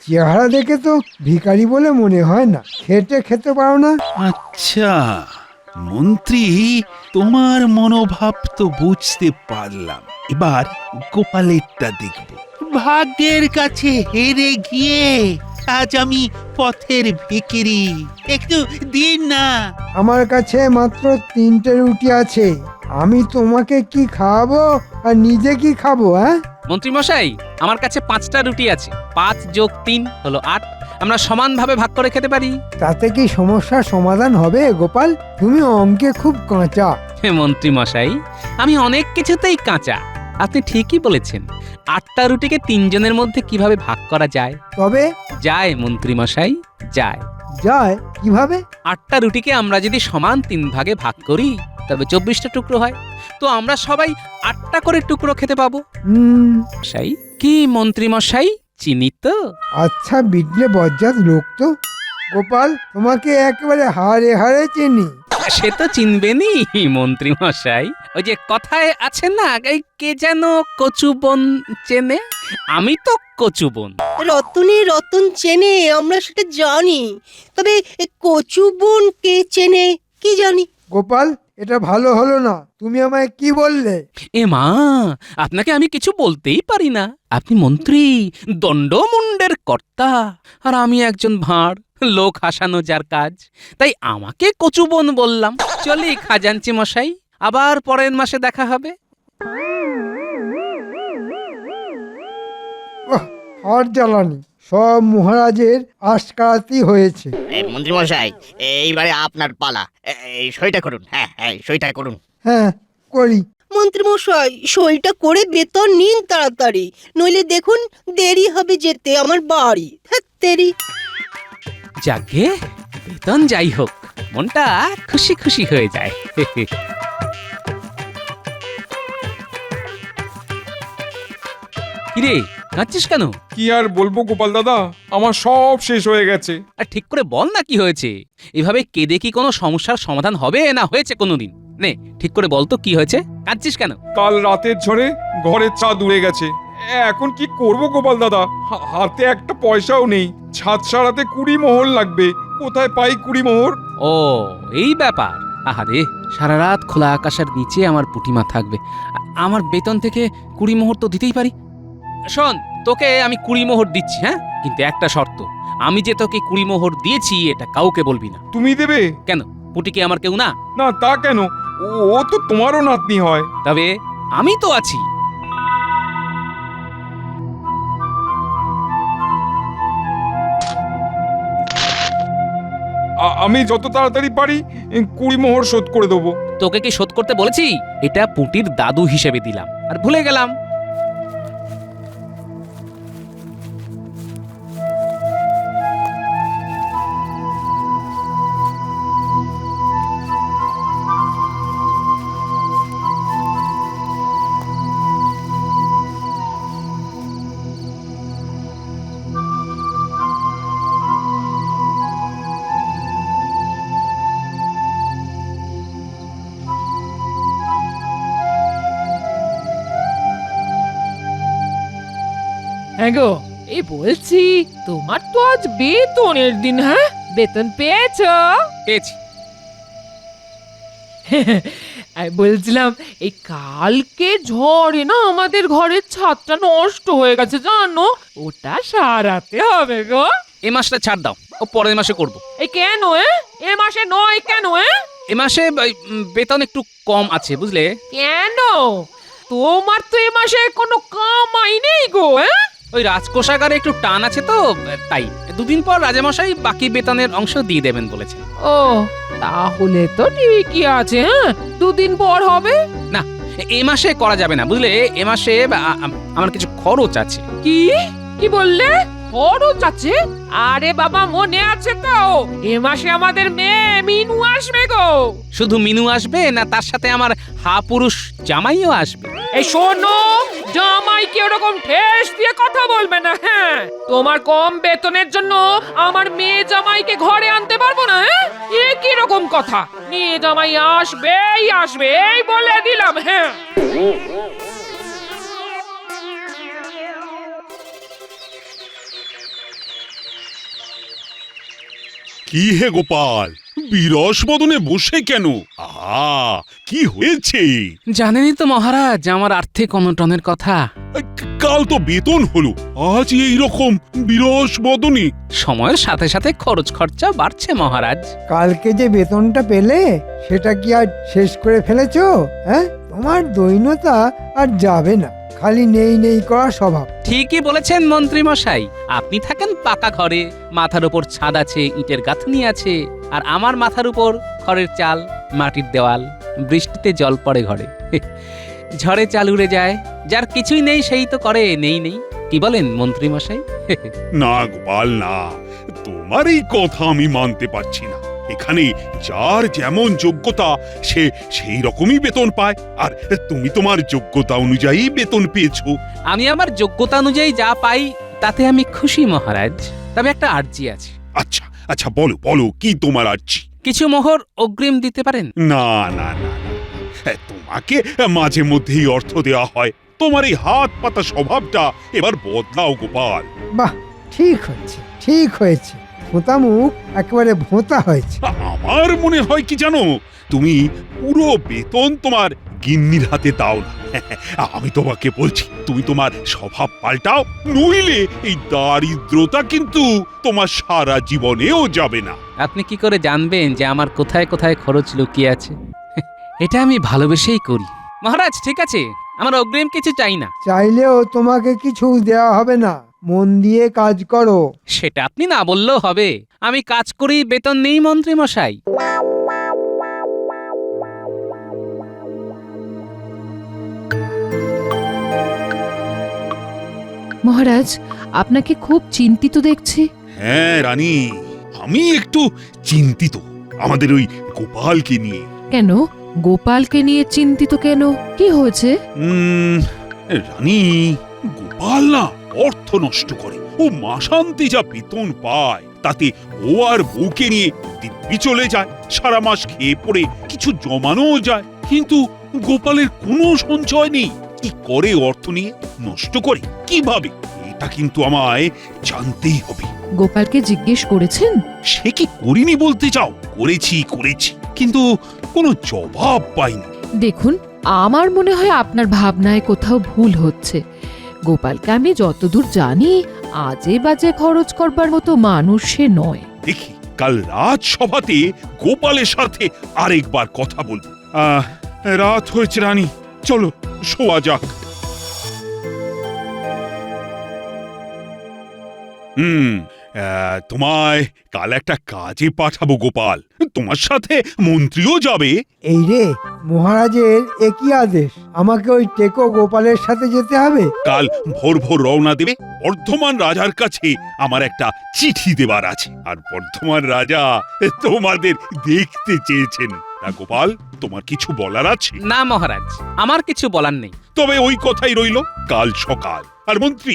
চেহারা দেখে তো ভিখারি বলে মনে হয় না। খেতে পারো না? আচ্ছা মন্ত্রী, তোমার মনোভাব তো বুঝতে পারলাম। এবার গোপালেরটা দেখব। ভাগ্যের কাছে হেরে গিয়ে আজ আমি পথের ভিখিরি, একটু দিন না। আমার কাছে মাত্র 3টে রুটি আছে। আমি তোমাকে কি খাওয়াবো আর নিজে কি খাবো? হ্যাঁ, মন্ত্রী মশাই, আমার কাছে 5টা রুটি আছে। 5 যোগ 3 হলো 8। আমরা সমানভাবে ভাগ করে খেতে পারি। তাতে কি সমস্যার সমাধান হবে গোপাল? তুমি অঙ্কে খুব কাঁচা। মন্ত্রী মশাই, আমি অনেক কিছুতেই কাঁচা। আপনি ঠিকই বলেছেন। 8টা রুটিকে 3 জনের মধ্যে কিভাবে ভাগ করা যায়? তবে যায় মন্ত্রী মশাই, যায়। যায় কিভাবে? 8টা রুটিকে আমরা যদি সমান 3 ভাগে ভাগ করি তবে 24টা টুকরো হয়। তো আমরা সবাই 8টা করে টুকরো খেতে পাবো। মশাই কি মন্ত্রী মশাই, চিনি তো? আচ্ছা, বিটলে বজ্জাত লোক তো। গোপাল, তোমাকে একেবারে হাড়ে হাড়ে চিনি। সে তো চিনবেনই মন্ত্রী মশাই। ওই যে কথায় আছে না, এই কে যেন কচুবন চেনে, আমি তো কচুবন। রতনে রতন চেনে, আমরা সেটা জানি। তবে কচু বোন কে চেনে কি জানি। গোপাল, এটা ভালো হলো না। তুমি আমায় কি বললে? এ মা, আপনাকে আমি কিছু বলতেই পারি না। আপনি মন্ত্রী, দণ্ডমুণ্ডের কর্তা, আর আমি একজন ভাঁড়, লোক হাসানো যার কাজ। তাই আমাকে কচুবন বললাম। চলি খাজাঞ্চি মশাই, আবার পরের মাসে দেখা হবে। হাড় জ্বালানি, সব মহারাজের আশকারাতি হয়েছে। মন্ত্রী মশাই, এইবারে আপনার পালা। এই সইটা করুন। হ্যাঁ হ্যাঁ, সইটা করুন। হ্যাঁ, করি। মন্ত্রী মশাই, সইটা করে বেতন নিন তাড়াতাড়ি, নইলে দেখুন দেরি হবে যেতে আমার বাড়ি। দেরি। যাকে বেতন যাই হোক, মনটা খুশি খুশি হয়ে যায়। কিরে, কাঁদছিস কেন? কি আর বলবো গোপাল দাদা, আমার সব শেষ হয়ে গেছে। আর ঠিক করে বল না কি হয়েছে। এভাবে কেঁদে কি কোনো সমস্যার সমাধান হবে না হয়েছে কোনোদিন? নে ঠিক করে বল তো কি হয়েছে, কাঁদছিস কেন? কাল রাতের ঝড়ে ঘরের ছাদ উড়ে গেছে। এখন কি করব গোপাল দাদা? হাতে একটা পয়সাও নেই। ছাদ সারাতে 20 মোহর লাগবে। কোথায় পাই 20 মোহর? ও এই ব্যাপার। আহারে, সারা রাত খোলা আকাশের নিচে আমার পুটিমা থাকবে। আমার বেতন থেকে 20 মোহর তো দিতেই পারি। শোন, তোকে আমি 20 মোহর দিচ্ছি, হ্যাঁ, কিন্তু একটা শর্ত। আমি যে তোকে 20 মোহর দিয়েছি এটা কাউকে বলবি না। তুমি দেবে? কেন, পুটি কি আমার কেউ না? না, তা কেন? ও তো তোমারও নাতনি হয়। তবে আমি তো আছি। আমি যত তাড়াতাড়ি পারি 20 মোহর শোধ করে দেবো। তোকে কি শোধ করতে বলেছি? এটা পুটির দাদু হিসেবে দিলাম, আর ভুলে গেলাম। হ্যাঁ গো, এই বলছি, তোমার তো আজ বেতনের দিন। হ্যাঁ, বেতন পেয়েছো? পেয়েছি। আমি বলছিলাম, এই কালকে ঝড়ে না আমাদের ঘরের ছাদটা নষ্ট হয়ে গেছে জানো, ওটা সারাতে হবে গো। এ মাসটা ছাড় দাও, ও পরের মাসে করব। এই কেন? এ মাসে নয় কেন? এ মাসে বেতন একটু কম আছে বুঝলে। কেন? তোমার তো এ মাসে কোনো কামাই নেই গো। ওই রাজকোষাগারে একটু টান আছে তো, তাই 2 দিন পর রাজামশাই বাকি বেতনের অংশ দিয়ে দেবেন বলেছেন। ও, তাহলে তো ঠিকই আছে। হ্যাঁ, 2 দিন পর হবে। না, এ মাসে করা যাবে না বুঝলে। এ মাসে আমার কিছু খরচ আছে। কি কি বললে? খরচ আছে? আরে বাবা, মনে আছে তো, এ মাসে আমাদের মেয়ে মিনু আসবে গো। শুধু মিনু আসবে না, তার সাথে আমার পুরুষ জামাইও আসবে? এই শোনো, জামাইকে ওরকম ঠেস দিয়ে কথা বলবে না। হ্যাঁ, তোমার কম বেতনের জন্য আমার মেয়ে জামাইকে ঘরে আনতে পারবো না। হ্যাঁ, এ কি রকম কথা? মেয়ে জামাই আসবেই আসবে, এই বলে দিলাম। হ্যাঁ, কি হে গোপাল, বিরস বদনে বসে কেন? আহা, কি হয়েছে? জানেনই তো মহারাজ আমার আর্থিক অনটনের কথা। কাল তো বেতন হলো, আজ এই রকম বিরস বদনে। সময়ের সাথে সাথে খরচ খরচা বাড়ছে মহারাজ। কালকে যে বেতনটা পেলে সেটা কি আর শেষ করে ফেলেছো? হ্যাঁ, তোমার দৈন্যতা আর যাবে না, খালি নেই নেই করা স্বভাব। ঠিকই বলেছেন মন্ত্রী মশাই, আপনি থাকেন পাকা ঘরে, মাথার উপর ছাদ আছে, ইটের গাঁথনি আছে, আর আমার মাথার উপর খড়ের চাল, মাটির দেওয়াল, বৃষ্টিতে জল পড়ে ঘরে, ঝড়ে চাল উড়ে যায়, যার কিছুই নেই সেই তো করে নেই নেই। কি বলেন মন্ত্রী মশাই? না গোপাল না, তোমার এই কথা আমি মানতে পারছি না। এখানে যার যেমন যোগ্যতা সে সেই রকমই বেতন পায়, আর তুমি তোমার যোগ্যতা অনুযায়ী বেতন পেয়েছো। আমি আমার যোগ্যতা অনুযায়ী যা পাই তাতে আমি খুশি মহারাজ, তবে একটা আর্জি আছে। আচ্ছা আচ্ছা, বলো বলো, কি তোমার আর্জি? কিছু মোহর অগ্রিম দিতে পারেন? না না না না, তোমাকে মাঝে মধ্যেই অর্থ দেওয়া হয়, তোমার এই হাত পাতা স্বভাবটা এবার বদলাও গোপাল। বাহ, ঠিক হয়েছে ঠিক হয়েছে, ভোঁতা মুখ একেবারে ভোঁতা হয়েছে। আমার মনে হয় কি জানো, তুমি পুরো বেতন তোমার গিন্নির হাতে দাও না। আমি তোমাকে বলছি, তুমি তোমার স্বভাব পাল্টাও, নইলে এই দারিদ্রতা কিন্তু তোমার সারা জীবনেও যাবে না। আপনি কি করে জানবেন যে আমার কোথায় কোথায় খরচ লুকিয়ে আছে? এটা আমি ভালোবেসেই করি মহারাজ। ঠিক আছে, আমার অগ্রিম কিছু চাই না। চাইলেও তোমাকে কিছু দেওয়া হবে না, মন দিয়ে কাজ করো। সেটা আপনি না বললেও হবে, আমি কাজ করি, বেতন নেই মন্ত্রী মশাই। মহারাজ, আপনাকে খুব চিন্তিত দেখছি। হ্যাঁ রানী, আমি একটু চিন্তিত আমাদের ওই গোপালকে নিয়ে। কেন গোপালকে নিয়ে চিন্তিত কেন? কি হয়েছে? রানী, গোপাল না অর্থ নষ্ট করে, ও মাসান্তে যা বেতন পায় তাতে ও আর বউকে নিয়ে দিব্যি চলে যায়, সারা মাস খেয়ে পড়ে কিছু জমানোও যায়, কিন্তু গোপালের কোনো সঞ্চয় নেই। কি করে অর্থ নিয়ে নষ্ট করে, কিভাবে, এটা কিন্তু আমায় জানতেই হবে। গোপালকে জিজ্ঞেস করেছেন? সে কি করিনি বলতে চাও? করেছি করেছি, কিন্তু কোনো জবাব পাইনি। দেখুন, আমার মনে হয় আপনার ভাবনায় কোথাও ভুল হচ্ছে। গোপালকে আমি যতদূর জানি আজে বাজে খরচ করবার মতো মানুষ সে নয়। দেখি কাল রাজসভাতে গোপালের সাথে আরেকবার কথা বলবো। রাত হয়েছে রানী, চলো শোয়া যাক। তোমায় কাল একটা কাজে পাঠাবো গোপাল, তোমার সাথে মন্ত্রীও যাবে। এই রে, মহারাজের একই আদেশ, আমাকে ওই টেকো গোপালের সাথে যেতে হবে? কাল ভোর ভোর রওনা দেবে। বর্ধমান রাজার কাছে আমার একটা চিঠি দেবার আছে, আর বর্ধমান রাজা তোমাদের দেখতে চেয়েছেন। না গোপাল, তোমার কিছু বলার আছে? না মহারাজ, আমার কিছু বলার নেই। তবে ওই কথাই রইল, কাল সকাল। আর মন্ত্রী,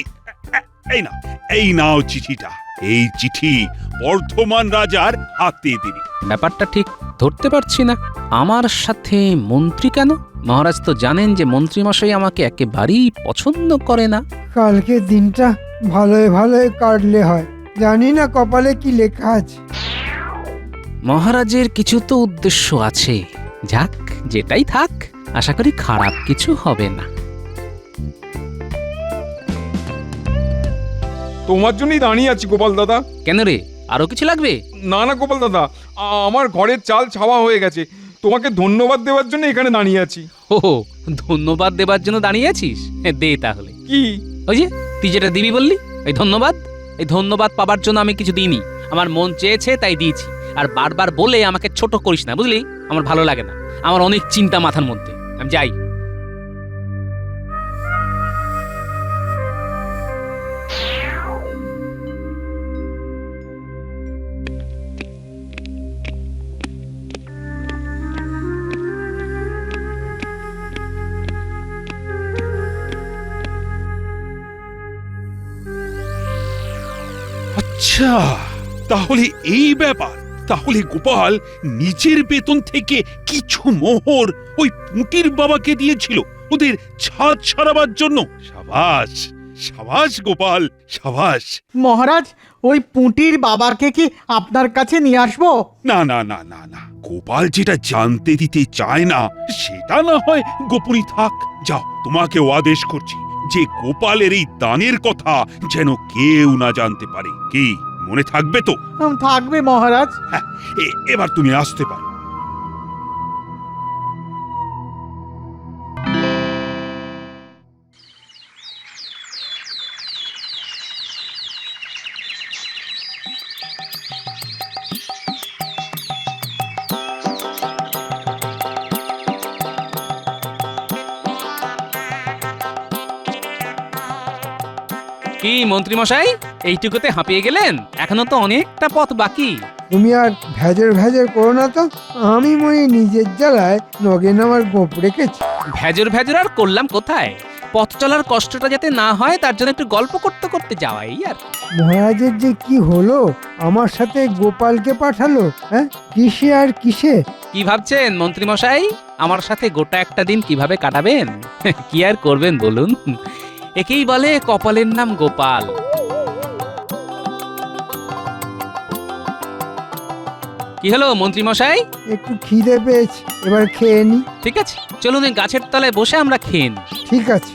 এই নাও চিঠিটা, এই চিঠি বর্ধমান রাজার হাতে দেবে। ব্যাপারটা ঠিক ধরতে পারছি না, আমার সাথে মন্ত্রী কেন? মহারাজ তো জানেন যে মন্ত্রী মশাই আমাকে একেবারেই পছন্দ করে না। কালকে দিনটা ভালোই ভালোই কাটলে হয়, জানি না কপালে কি লেখা আছে। মহারাজের কিছু তো উদ্দেশ্য আছে, যাক যেটাই থাক, আশা করি খারাপ কিছু হবে না। তোমার জন্যই দাঁড়িয়ে আছি গোপাল দাদা। কেন রে, আরো কিছু লাগবে? না না গোপাল দাদা, আমার ঘরের চাল ছাওয়া হয়ে গেছে, তোমাকে ধন্যবাদ দেওয়ার জন্য এখানে দাঁড়িয়ে আছি। ও, ধন্যবাদ দেবার জন্য দাঁড়িয়ে আছিস? দে তাহলে। কি? ওই যে তুই যেটা দিবি বললি, এই ধন্যবাদ। এই ধন্যবাদ পাবার জন্য আমি কিছু দিইনি, আমার মন চেয়েছে তাই দিয়েছি। আর বারবার বলে আমাকে ছোট করিস না, বুঝলি? আমার ভালো লাগে না, আমার অনেক চিন্তা মাথার মধ্যে। আমি যাই। আচ্ছা, তাহলে এই ব্যাপার। তাহলে গোপাল নিজের বেতন থেকে কিছু মোহর ওই পুঁটির বাবাকে দিয়েছিল ওদের ছাদ সারাবার জন্য। সাবাস সাবাস গোপাল, সাবাস। মহারাজ, ওই পুঁটির বাবাকে কি আপনার কাছে নিয়ে আসবো? না না না না না, গোপাল যেটা জানতে দিতে চায় না সেটা না হয় গোপনই থাক। যাও, তোমাকেও আদেশ করছি যে গোপালের এই দানের কথা যেন কেউ না জানতে পারে। কি মনে থাকবে তো? থাকবে মহারাজ। হ্যাঁ, এবার তুমি আসতে পারো। কি মন্ত্রী মশাই, এইটুকুতে হাঁপিয়ে গেলেন? এখনো তো অনেকটা পথ বাকি। তুমি আর ভেজর ভেজর করো না তো। আমি মনে নিজের জ্বালায় নগেন আমার গোপ রেখেছি। ভেজর ভেজর আর করলাম কোথায়? পথ চলার কষ্টটা যাতে না হয় তার জন্য একটু গল্প করতে করতে যাওয়াই আর কি। মহারাজের যে কি হলো, আমার সাথে গোপালকে পাঠালো, হ্যাঁ কিসে আর কিসে? কি ভাবছেন মন্ত্রী মশাই, আমার সাথে গোটা একটা দিন কিভাবে কাটাবেন? কি আর করবেন বলুন, একেই বলে কপালের নাম গোপাল। কি হলো মন্ত্রী মশাই? একটু খিদে পেয়েছি, এবার খেয়ে নি। ঠিক আছে, চলুন এই গাছের তলায় বসে আমরা খেয়ে নিই। ঠিক আছে।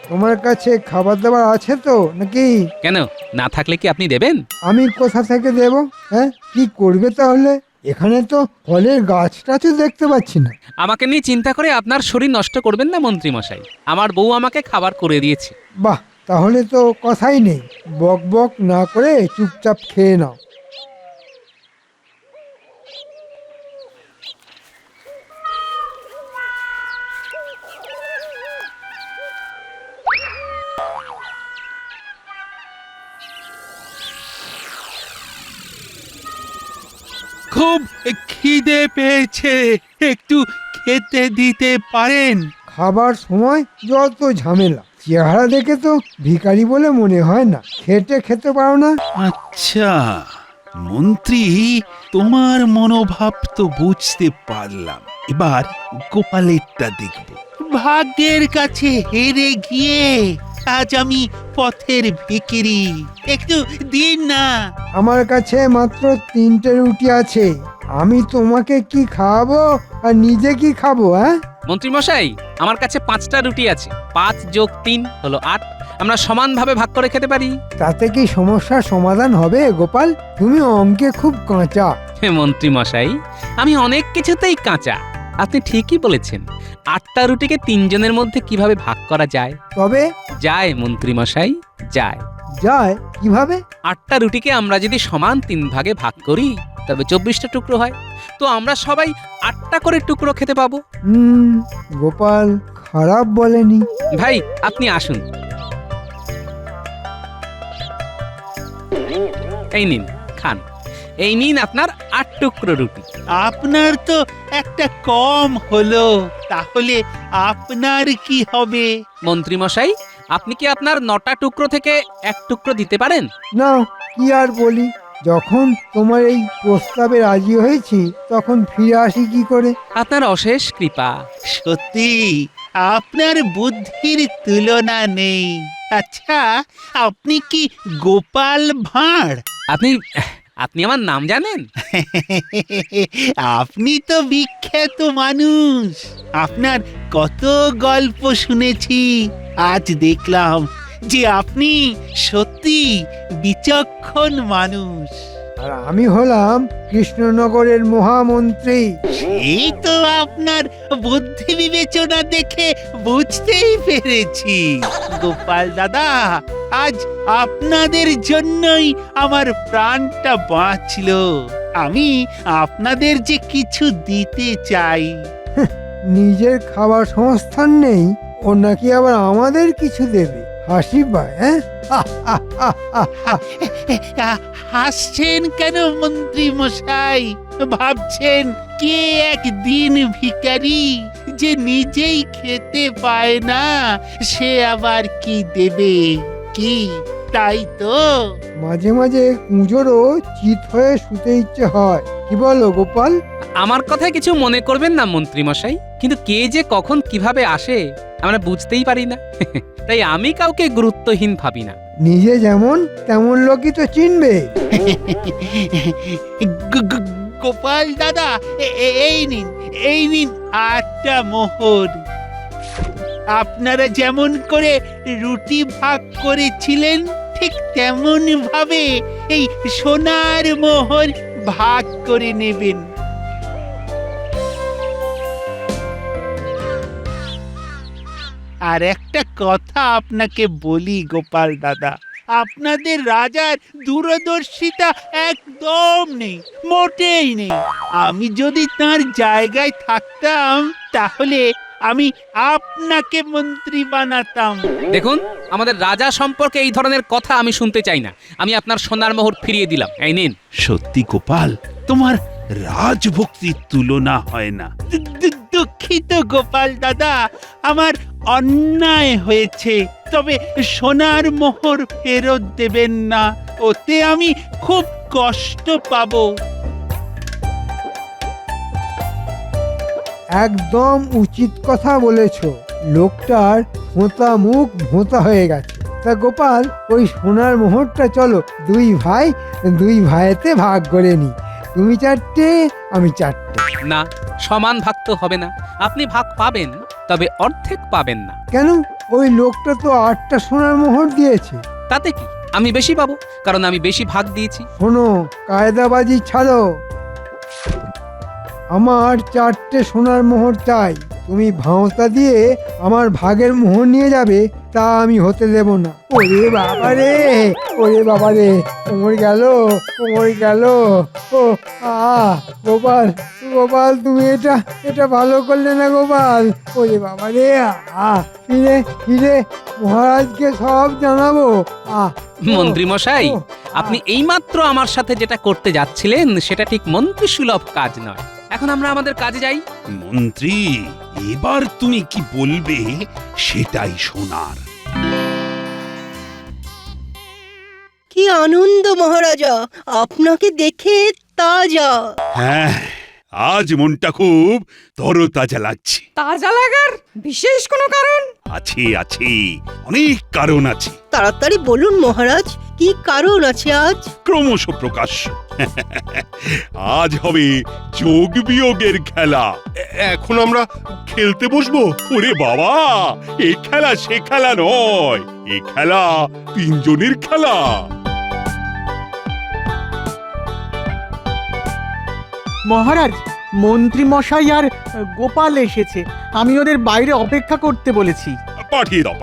তোমার কাছে খাবার দাবার আছে তো নাকি? কেন, না থাকলে কি আপনি দেবেন? আমি কোথা থেকে দেব? হ্যাঁ, কি করবে তাহলে? এখানে তো ফলের গাছটা তো দেখতে পাচ্ছি না। আমাকে নিয়ে চিন্তা করে আপনার শরীর নষ্ট করবেন না মন্ত্রী মশাই। আমার বউ আমাকে খাবার করে দিয়েছে। বাহ, তাহলে তো কথাই নেই। বক বক না করে চুপচাপ খেয়ে নাও। খুব খিদে পেয়েছে, একটু খেতে দিতে পারেন? খাবার সময় যত ঝামেলা। চেহারা দেখে তো ভিখারি বলে মনে হয় না। খেটে খেতে পারো না? আচ্ছা মন্ত্রী, তোমার মনোভাব তো বুঝতে পারলাম। এবার গোপালেরটা দেখব। ভাগ্যের কাছে হেরে গিয়ে আজ আমি পথের ভিখিরি, একটু দিন না। আমার কাছে মাত্র 3টে রুটি আছে। আমি তোমাকে কি খাওয়াবো আর নিজে কি খাবো? হ্যাঁ মন্ত্রী মশাই, আমার কাছে 5টা রুটি আছে। 5 যোগ 3 হলো 8। আমরা সমানভাবে ভাগ করে খেতে পারি। তাতে কি সমস্যার সমাধান হবে গোপাল? তুমি অঙ্কে খুব কাঁচা। মন্ত্রী মশাই, আমি অনেক কিছুতেই কাঁচা। আপনি ঠিকই বলেছেন। 8টা রুটিকে 3 জনের মধ্যে কিভাবে ভাগ করা যায়? তবে যায় মন্ত্রী মশাই, যায়। যায় কিভাবে? 8টা রুটিকে আমরা যদি সমান 3 ভাগে ভাগ করি তবে 24টা টুকরো হয়। তো আমরা সবাই 8টা করে টুকরো খেতে পাবো। গোপাল খারাপ বলেনি। ভাই আপনি আসুন, এই নিন খান। এই নিন আপনার 8 টুকরো রুটি। আপনার তো একটা কম হলো, তাহলে আপনার কি হবে? মন্ত্রী মশাই, আপনি কি আপনার 9টা টুকরো থেকে 1 টুকরো দিতে পারেন? না, কি আর বলি। যখন তোমার এই প্রস্তাবে রাজি হয়েছি তখন ফিরে আসি কি করে? আপনার অশেষ কৃপা। সত্যি আপনার বুদ্ধির তুলনা নেই। আচ্ছা, আপনি কি গোপাল ভাঁড়? আপনি আমার নাম জানেন? আপনি তো বিখ্যাত মানুষ, আপনার কত গল্প শুনেছি। আজ দেখলাম যে আপনি সত্যি বিচক্ষণ মানুষ। আর আমি হলাম কৃষ্ণনগরের মহামন্ত্রী। এই তো আপনার বুদ্ধি বিবেচনা দেখে বুঝতেই পেরেছি। গোপাল দাদা, আজ আপনাদের জন্যই আমার প্রাণটা বাঁচলো। আমি আপনাদের যে কিছু দিতে চাই। নিজের খাবার সংস্থান নেই, ও নাকি আবার আমাদের কিছু দেবে? হাসি পায়। হ্যাঁ, হাসছেন কেন মন্ত্রী মশাই? ভাবছেন কে একদিন ভিখারি যে নিজেই খেতে পায় না, সে আবার কি দেবে? কি তাই তো? মাঝে মাঝে কুঁজোরও চিত হয়ে শুতে ইচ্ছে হয়। কি বলো গোপাল? আমার কথায় কিছু মনে করবেন না মন্ত্রী মশাই, কিন্তু কে যে কখন কিভাবে আসে আমরা বুঝতেই পারি না। তাই আমি কাউকে গুরুত্বহীন ভাবি না। নিজে যেমন তেমন লোকই তো চিনবে। গোপাল দাদা, এই নিন, এই নিন 8টা মোহর। আপনারা যেমন করে রুটি ভাগ করেছিলেন ঠিক তেমন ভাবে এই সোনার মোহর ভাগ করে নেবেন। আর একটা কথা আপনাকে বলি গোপাল দাদা, আপনাদের রাজার দূরদর্শিতা একদম নেই, মোটেই নেই। আমি যদি তার জায়গায় থাকতাম তাহলে আমি আপনাকে মন্ত্রী বানাতাম। দেখুন, আমাদের রাজা সম্পর্কে এই ধরনের কথা আমি শুনতে চাই না। আমি আপনার সোনার মোহর ফিরিয়ে দিলাম, এই নিন। সত্যি গোপাল, তোমার রাজভক্তির তুলনা হয় না। দুঃখিত গোপাল দাদা, আমার অন্যায় হয়েছে, তবে সোনার মোহর ফেরত দেবেন না, ওতে আমি খুব কষ্ট পাবো। একদম উচিত কথা বলেছ। লোকটার ভোঁতা মুখ ভোঁতা হয়ে গেছে। তা গোপাল, ওই সোনার মোহরটা চলো দুই ভাইতে ভাগ করে নি। তুমি 4টে, আমি 4টে। না, সমান ভাগ তো হবে না। আপনি ভাগ পাবেন, তবে অর্ধেক পাবেন না। কেন? ওই লোকটা তো 8টা সোনার মোহর দিয়েছে। তাতে কি, আমি বেশি পাবো, কারণ আমি বেশি ভাগ দিয়েছি। শোনো, কায়দাবাজি ছাড়ো। আমার 4টে সোনার মোহর চাই। তুমি ভাঁওতা দিয়ে আমার ভাগের মোহর নিয়ে যাবে, তা আমি হতে দেব না। ওরে বাবারে, ওরে বাবারে, কোমর গেল, কোমর গেল। ও গোপাল, গোপাল, তুমি এটা ভালো করলে না গোপাল। ওরে বাবারে, ফিরে ফিরে মহারাজকে সব জানাবো। মন্ত্রী মশাই, আপনি এইমাত্র আমার সাথে যেটা করতে যাচ্ছিলেন সেটা ঠিক মন্ত্রী সুলভ কাজ নয়। এখন আমরা আমাদের কাজে যাই। মন্ত্রী, এবার তুমি কি বলবে সেটাই শোনার। কি আনন্দ মহারাজা, আপনাকে দেখে তাজা। হ্যাঁ, আজ মনটা খুব তরতাজা লাগছে। তাজা লাগার বিশেষ কোনো কারণ? আছে, অনেক কারণ আছে। তাড়াতাড়ি বলুন মহারাজ, কি কারণ আছে আজ? ক্রমশ প্রকাশ্য। আজ হবে যোগ বিয়োগের খেলা। এখন আমরা খেলতে বসবো? ওরে বাবা, এ খেলা সে খেলা নয়, এ খেলা 3 জনের খেলা। মহারাজ, মন্ত্রী মশাই আর গোপাল এসেছে। আমি ওদের বাইরে অপেক্ষা করতে বলেছি। পাঠিয়ে দাও।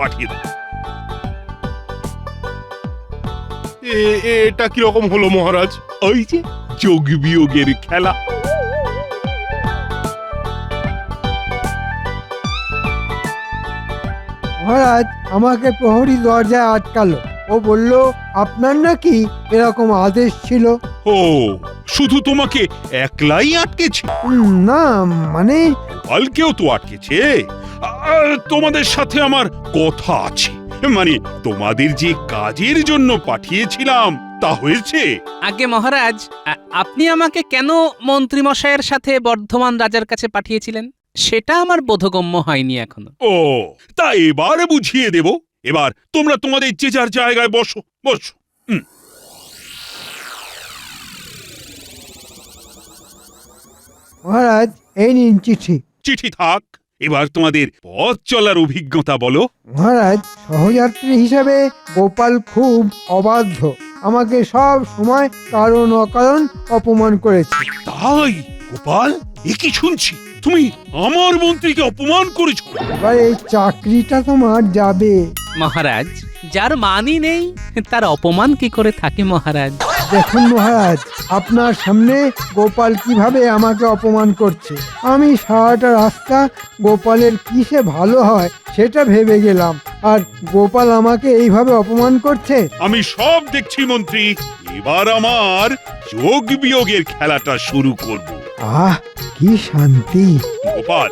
এটা কি রকম হলো মহারাজ? ওই যে যোগ বিয়োগের খেলা। মহারাজ আমাকে প্রহরী দরজায় আটকালো। ও বলল আপনার নাকি এরকম আদেশ ছিল। ও, শুধু তোমাকে একলাই আটকেছে? না, মানে কালকেও তো আটকেছে। তোমাদের সাথে আমার কথা আছে। মানে তোমাদের যে কাজের জন্য পাঠিয়েছিলাম তা হয়েছে? আগে মহারাজ, আপনি আমাকে কেন মন্ত্রী মশাইয়ের সাথে বর্ধমান রাজার কাছে পাঠিয়েছিলেন সেটা আমার বোধগম্য হয়নি এখনো। ও, তা এবারে বুঝিয়ে দেব। এবার তোমরা তোমাদের যে যার জায়গায় বসো। মহারাজ, এই নিন চিঠি। চিঠি থাক, এবার তোমাদের পথ চলার অভিজ্ঞতা বলো। মহারাজ, সহযাত্রী হিসেবে গোপাল খুব অবাধ্য। আমাকে সব সময় কারণ অকারণ অপমান করেছে। তাই? গোপাল, এ কি শুনছি? তুমি আমার মন্ত্রীকে অপমান করেছো? এবার এই চাকরিটা তোমার যাবে। মহারাজ, যার মানই নেই তার অপমান কি করে থাকে মহারাজ? দেখুন মহারাজ, আপনার সামনে গোপাল কিভাবে আমাকে অপমান করছে। আমি সারাটা রাস্তা গোপালের কিসে ভালো হয় সেটা ভেবে গেলাম, আর গোপাল আমাকে এইভাবে অপমান করছে। আমি সব দেখছি মন্ত্রী। এবার আমার যোগ বিয়োগের খেলাটা শুরু করব। কি শান্তি। গোপাল,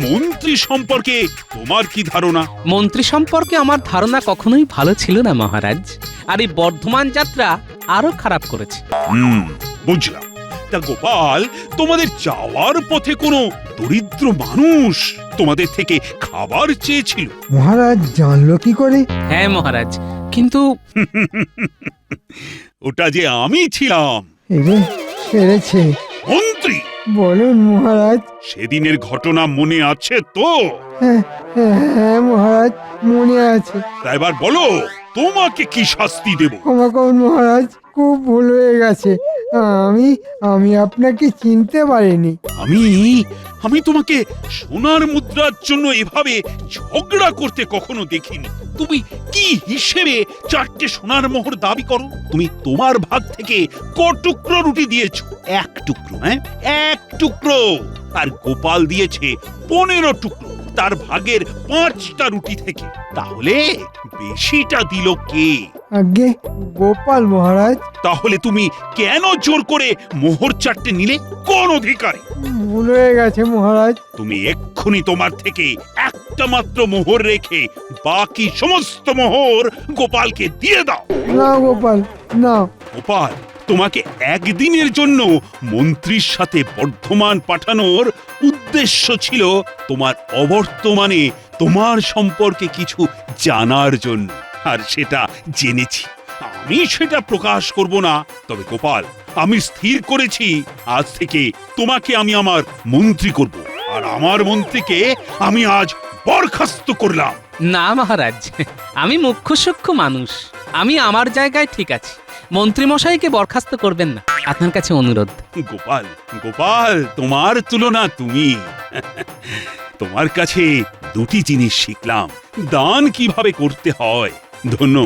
মন্ত্রী সম্পর্কে তোমার কি ধারণা? মন্ত্রী সম্পর্কে আমার ধারণা কখনোই ভালো ছিল না মহারাজ, আর এই বর্ধমান যাত্রা আরো খারাপ করেছে। বুঝলাম। তা গোপাল, তোমাদের যাওয়ার পথে কোনো দরিদ্র মানুষ তোমাদের থেকে খাবার চেয়েছিল? মহারাজ জানলো কি করে? হ্যাঁ মহারাজ, কিন্তু ওটা যে আমি ছিলাম। এরে সেরেছে। মন্ত্রী, বলুন মহারাজ। সেদিনের ঘটনা মনে আছে তো? হ্যাঁ হ্যাঁ মহারাজ, মনে আছে। তা এবার বলো, তোমাকে কি শাস্তি দেব? ক্ষমা করুন মহারাজ, খুব ভুল হয়ে গেছে। আমি আমি আপনাকে চিনতে পারিনি। আমি তোমাকে সোনার মুদ্রার জন্য এভাবে ঝগড়া করতে কখনো দেখিনি। তুমি কি হিসেবে 4টে সোনার মোহর দাবি করো? তুমি তোমার ভাগ থেকে ক টুকরো রুটি দিয়েছো? 1 টুকরো। হ্যাঁ, 1 টুকরো। আর গোপাল দিয়েছে 15 টুকরো তার ভাগের 5টা রুটি থেকে। তাহলে বেশিটা দিল কে? আগে গোপাল মহারাজ। তাহলে তুমি কেন জোর করে মোহর 4টে নিলে? কোন অধিকারে? ভুল হয়ে গেছে মহারাজ। তুমি এক্ষুনি তোমার থেকে একটা মাত্র মোহর রেখে বাকি সমস্ত মোহর গোপালকে দিয়ে দাও। না গোপাল, না। গোপাল, তোমাকে একদিনের জন্য মন্ত্রীর সাথে বর্ধমান পাঠানোর উদ্দেশ্য ছিল তোমার অবর্তমানে তোমার সম্পর্কে কিছু জানার জন্য, আর সেটা জেনেছি। আমি সেটা প্রকাশ করব না। তবে গোপাল, আমি স্থির করেছি আজ থেকে তোমাকে আমি আমার মন্ত্রী করব, আর আমার মন্ত্রীকে আমি আজ বরখাস্ত করলাম। না মহারাজ, আমি মুখ্য সূক্ষ্ম মানুষ, আমি আমার জায়গায় ঠিক আছি। মন্ত্রী মশাইকে বরখাস্ত করবেন না, আপনার কাছে অনুরোধ। গোপাল, গোপাল, তোমার তুলনা তুমি। তোমার কাছে 2টি জিনিস শিখলাম, দান কিভাবে করতে হয়। ধন্য,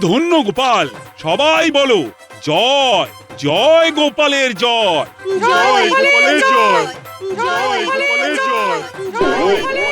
ধন্য গোপাল। সবাই বলো জয়, জয় গোপালের জয়, জয় গোপালের জয়, জয় গোপালের জয়, জয় গোপালের